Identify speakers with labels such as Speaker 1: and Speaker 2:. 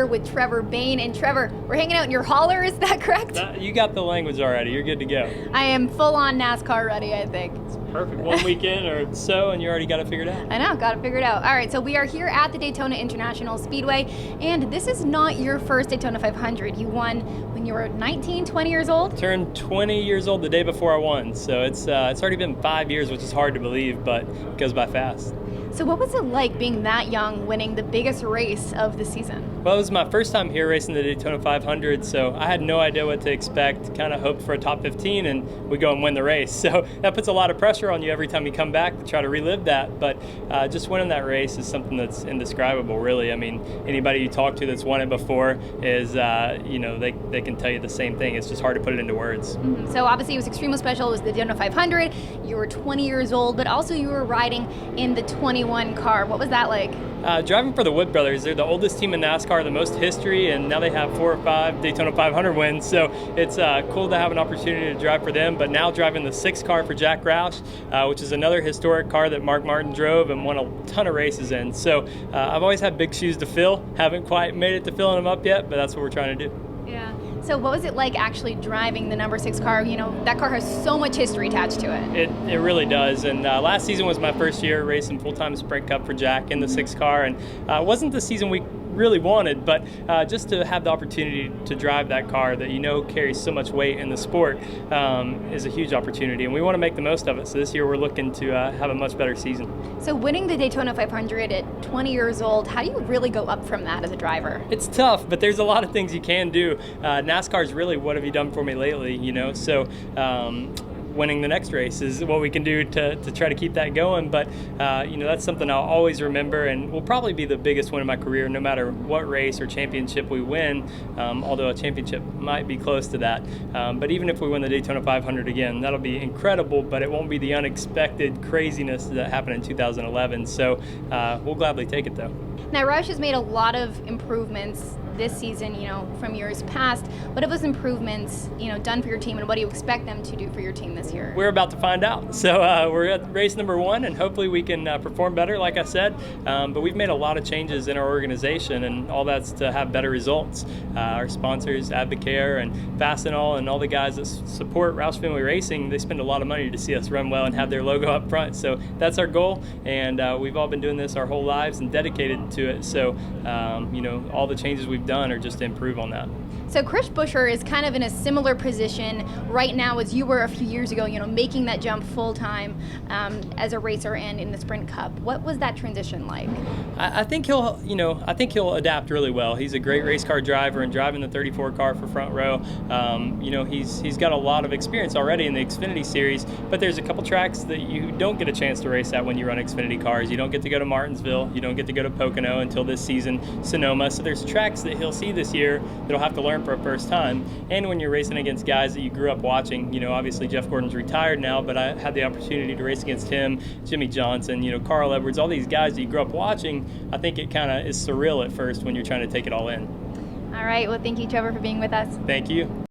Speaker 1: here with Trevor Bayne. And Trevor, we're hanging out in your hauler, is that correct?
Speaker 2: You got the language already. You're good to go.
Speaker 1: I am full on NASCAR ready, I think.
Speaker 2: Perfect. One weekend or so, and you already got it figured out.
Speaker 1: I know, got it figured out. All right, so we are here at the Daytona International Speedway, and this is not your first Daytona 500. You won when you were 19, 20 years old?
Speaker 2: Turned 20 years old the day before I won, so it's already been 5 years, which is hard to believe, but it goes by fast.
Speaker 1: So what was it like being that young, winning the biggest race of the season?
Speaker 2: Well, it was my first time here racing the Daytona 500, so I had no idea what to expect, kind of hoped for a top 15, and we go and win the race. So that puts a lot of pressure on you every time you come back to try to relive that, but just winning that race is something that's indescribable, really. I mean, anybody you talk to that's won it before is, they can tell you the same thing. It's just hard to put it into words.
Speaker 1: Mm-hmm. So obviously it was extremely special. It was the Daytona 500. You were 20 years old, but also you were riding in the 21 car. What was that like?
Speaker 2: Driving for the Wood brothers. They're the oldest team in NASCAR, the most history, and now they have 4 or 5 Daytona 500 wins. So it's cool to have an opportunity to drive for them. But now driving the 6 car for Jack Roush, which is another historic car that Mark Martin drove and won a ton of races in. So I've always had big shoes to fill. Haven't quite made it to filling them up yet, but that's what we're trying to do.
Speaker 1: Yeah. So what was it like actually driving the number 6 car? You know, that car has so much history attached to it.
Speaker 2: It really does. And last season was my first year racing full-time Sprint Cup for Jack in the 6 car. And it wasn't the season we really wanted, but just to have the opportunity to drive that car that carries so much weight in the sport is a huge opportunity. And we want to make the most of it. So this year we're looking to have a much better season.
Speaker 1: So winning the Daytona 500 at 20 years old, how do you really go up from that as a driver?
Speaker 2: It's tough, but there's a lot of things you can do. NASCAR is really what have you done for me lately, so winning the next race is what we can do to try to keep that going. But that's something I'll always remember, and will probably be the biggest win of my career no matter what race or championship we win, although a championship might be close to that. But even if we win the Daytona 500 again, that'll be incredible, but it won't be the unexpected craziness that happened in 2011. So we'll gladly take it, though.
Speaker 1: Now, Roush has made a lot of improvements this season, from years past. What are those improvements, done for your team, and what do you expect them to do for your team this year?
Speaker 2: We're about to find out. So we're at race number 1, and hopefully we can perform better, like I said. But we've made a lot of changes in our organization, and all that's to have better results. Our sponsors, Advocare and Fastenal, and all the guys that support Roush Fenway Racing, they spend a lot of money to see us run well and have their logo up front. So that's our goal, and we've all been doing this our whole lives and dedicated to it. So, all the changes we've done are just to improve on that.
Speaker 1: So Chris Buescher is kind of in a similar position right now as you were a few years ago, making that jump full-time as a racer and in the Sprint Cup. What was that transition like?
Speaker 2: I think he'll adapt really well. He's a great race car driver, and driving the 34 car for Front Row, he's got a lot of experience already in the Xfinity Series, but there's a couple tracks that you don't get a chance to race at when you run Xfinity cars. You don't get to go to Martinsville, you don't get to go to Pocono until this season, Sonoma. So there's tracks that he'll see this year that he'll have to learn for a first time. And when you're racing against guys that you grew up watching, obviously Jeff Gordon's retired now, but I had the opportunity to race against him, Jimmy Johnson, Carl Edwards, all these guys that you grew up watching. I think it kind of is surreal at first when you're trying to take it all in.
Speaker 1: All right, well, thank you, Trevor, for being with us.
Speaker 2: Thank you.